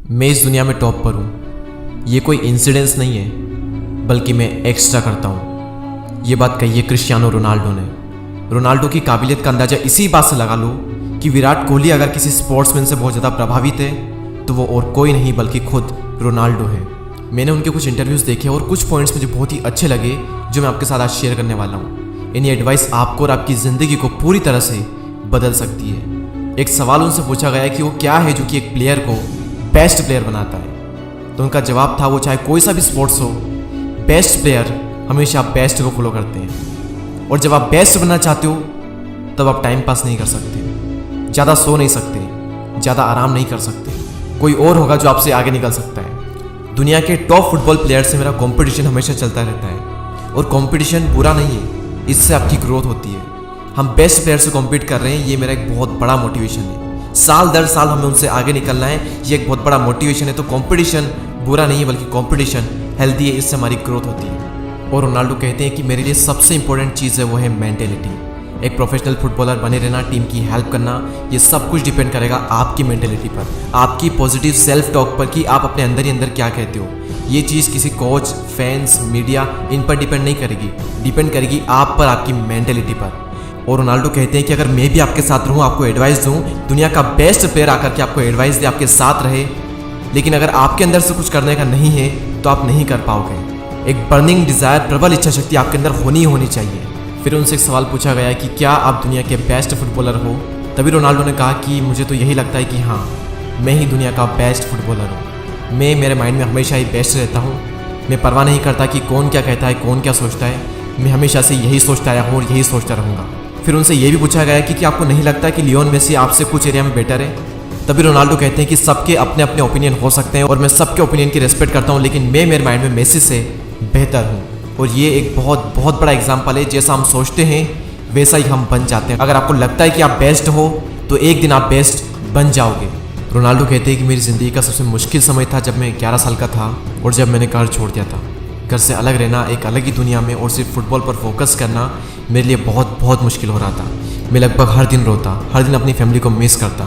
मैं इस दुनिया में टॉप पर हूँ, ये कोई इंसिडेंस नहीं है, बल्कि मैं एक्स्ट्रा करता हूँ। ये बात कही है क्रिस्टियानो रोनाल्डो ने। रोनाल्डो की काबिलियत का अंदाज़ा इसी बात से लगा लो कि विराट कोहली अगर किसी स्पोर्ट्समैन से बहुत ज़्यादा प्रभावित है तो वो और कोई नहीं बल्कि खुद रोनाल्डो है। मैंने उनके कुछ इंटरव्यूज़ देखे और कुछ पॉइंट्स मुझे बहुत ही अच्छे लगे जो मैं आपके साथ आज शेयर करने वाला हूँ। इन्हीं एडवाइस आपको और आपकी ज़िंदगी को पूरी तरह से बदल सकती है। एक सवाल उनसे पूछा गया कि वो क्या है जो कि एक प्लेयर को बेस्ट प्लेयर बनाता है, तो उनका जवाब था वो चाहे कोई सा भी स्पोर्ट्स हो, बेस्ट प्लेयर हमेशा बेस्ट को फॉलो करते हैं। और जब आप बेस्ट बनना चाहते हो तब आप टाइम पास नहीं कर सकते, ज़्यादा सो नहीं सकते, ज़्यादा आराम नहीं कर सकते। कोई और होगा जो आपसे आगे निकल सकता है। दुनिया के टॉप फुटबॉल प्लेयर से मेरा कंपटीशन हमेशा चलता रहता है और कंपटीशन बुरा नहीं है, इससे आपकी ग्रोथ होती है। हम बेस्ट प्लेयर से कॉम्पीट कर रहे हैं, ये मेरा एक बहुत बड़ा मोटिवेशन है। साल दर साल हमें उनसे आगे निकलना है, ये एक बहुत बड़ा मोटिवेशन है। तो कंपटीशन बुरा नहीं है बल्कि कंपटीशन हेल्दी है, इससे हमारी ग्रोथ होती है। और रोनाल्डो कहते हैं कि मेरे लिए सबसे इंपॉर्टेंट चीज़ है वो है मेंटेलिटी। एक प्रोफेशनल फुटबॉलर बने रहना, टीम की हेल्प करना, ये सब कुछ डिपेंड करेगा आपकी मेंटेलिटी पर, आपकी पॉजिटिव सेल्फ टॉक पर कि आप अपने अंदर ही अंदर क्या कहते हो। ये चीज़ किसी कोच, फैंस, मीडिया इन पर डिपेंड नहीं करेगी, डिपेंड करेगी आप पर, आपकी मेंटेलिटी पर। और रोनाल्डो कहते हैं कि अगर मैं भी आपके साथ रहूँ, आपको एडवाइस दूँ, दुनिया का बेस्ट प्लेयर आकर के आपको एडवाइस दे, आपके साथ रहे, लेकिन अगर आपके अंदर से कुछ करने का नहीं है तो आप नहीं कर पाओगे। एक बर्निंग डिज़ायर, प्रबल इच्छा शक्ति आपके अंदर होनी चाहिए। फिर उनसे एक सवाल पूछा गया कि क्या आप दुनिया के बेस्ट फुटबॉलर हो? तभी रोनाल्डो ने कहा कि मुझे तो यही लगता है कि हाँ, मैं ही दुनिया का बेस्ट फुटबॉलर हूँ। मैं मेरे माइंड में हमेशा ही बेस्ट रहता हूँ। मैं परवाह नहीं करता कि कौन क्या कहता है, कौन क्या सोचता है। मैं हमेशा से यही सोचता आया हूँ और यही सोचता रहूँगा। फिर उनसे ये भी पूछा गया कि क्या आपको नहीं लगता कि लियोन मेसी आपसे कुछ एरिया में बेटर है? तभी रोनाल्डो कहते हैं कि सबके अपने अपने ओपिनियन हो सकते हैं और मैं सबके ओपिनियन की रिस्पेक्ट करता हूँ, लेकिन मैं मेरे माइंड में मेसी से बेहतर हूँ। और ये एक बहुत बड़ा एग्जाम्पल है, जैसा हम सोचते हैं वैसा ही हम बन जाते हैं। अगर आपको लगता है कि आप बेस्ट हो तो एक दिन आप बेस्ट बन जाओगे। रोनाल्डो कहते हैं कि मेरी ज़िंदगी का सबसे मुश्किल समय था जब मैं 11 साल का था और जब मैंने घर छोड़ दिया था। घर से अलग रहना, एक अलग ही दुनिया में और सिर्फ फुटबॉल पर फोकस करना मेरे लिए बहुत मुश्किल हो रहा था। मैं लगभग हर दिन रोता, हर दिन अपनी फैमिली को मिस करता,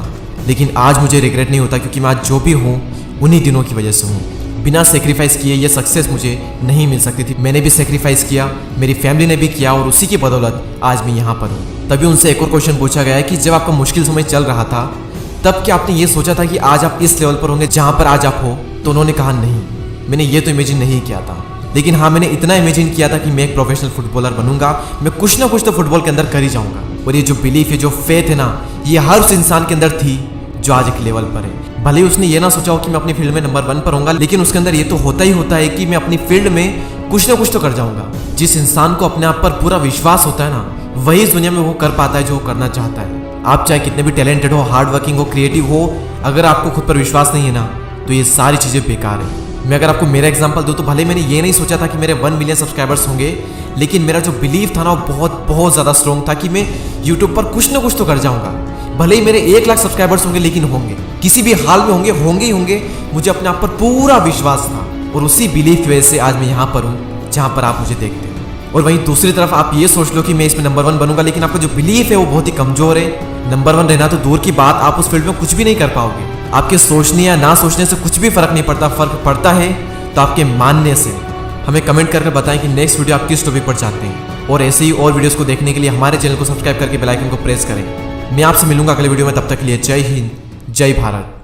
लेकिन आज मुझे रिग्रेट नहीं होता क्योंकि मैं आज जो भी हूँ उन्हीं दिनों की वजह से हूँ। बिना सेक्रीफाइस किए ये सक्सेस मुझे नहीं मिल सकती थी। मैंने भी सेक्रीफाइस किया, मेरी फैमिली ने भी किया और उसी की बदौलत आज मैं यहाँ पर हूँ। तभी उनसे एक और क्वेश्चन पूछा गया है कि जब आपका मुश्किल समय चल रहा था तब क्या आपने ये सोचा था कि आज आप इस लेवल पर होंगे जहाँ पर आज आप हो? तो उन्होंने कहा नहीं, मैंने ये तो इमेजिन नहीं किया था, लेकिन हाँ, मैंने इतना इमेजिन किया था कि मैं एक प्रोफेशनल फुटबॉलर बनूंगा, मैं कुछ ना कुछ तो फुटबॉल के अंदर कर ही जाऊंगा। और ये जो बिलीफ है, जो फेथ है ना, ये हर उस इंसान के अंदर थी जो आज एक लेवल पर है। भले ही उसने ये ना सोचा हो कि मैं अपनी फील्ड में नंबर 1 पर होऊंगा, लेकिन उसके अंदर ये तो होता ही होता है कि मैं अपनी फील्ड में कुछ ना कुछ तो कर जाऊंगा। जिस इंसान को अपने आप पर पूरा विश्वास होता है ना, वही इस दुनिया में वो कर पाता है जो वो करना चाहता है। आप चाहे कितने भी टैलेंटेड हो, हार्ड वर्किंग हो, क्रिएटिव हो, अगर आपको खुद पर विश्वास नहीं है ना तो ये सारी चीज़ें बेकार है। मैं अगर आपको मेरा एग्जांपल दूं तो भले मैंने ये नहीं सोचा था कि मेरे 1 मिलियन सब्सक्राइबर्स होंगे, लेकिन मेरा जो बिलीव था ना वो बहुत ज़्यादा स्ट्रॉन्ग था कि मैं यूट्यूब पर कुछ ना कुछ तो कर जाऊंगा। भले ही मेरे 1 लाख सब्सक्राइबर्स होंगे, लेकिन होंगे, किसी भी हाल में होंगे ही होंगे। मुझे अपने आप पर पूरा विश्वास था और उसी बिलीव की वजह से आज मैं यहाँ पर हूँ जहाँ पर आप मुझे देखते हैं। और वहीं दूसरी तरफ आप ये सोच लो कि मैं इसमें नंबर 1 बनूंगा, लेकिन आपका जो बिलीफ है वो बहुत ही कमजोर है। नंबर 1 रहना तो दूर की बात, आप उस फील्ड में कुछ भी नहीं कर पाओगे। आपके सोचने या ना सोचने से कुछ भी फर्क नहीं पड़ता। फर्क पड़ता है तो आपके मानने से। हमें कमेंट करके बताएं कि नेक्स्ट वीडियो आप किस टॉपिक पर चाहते हैं, और ऐसे ही और वीडियोस को देखने के लिए हमारे चैनल को सब्सक्राइब करके बेल आइकन को प्रेस करें। मैं आपसे मिलूंगा अगले वीडियो में, तब तक के लिए जय हिंद, जय भारत।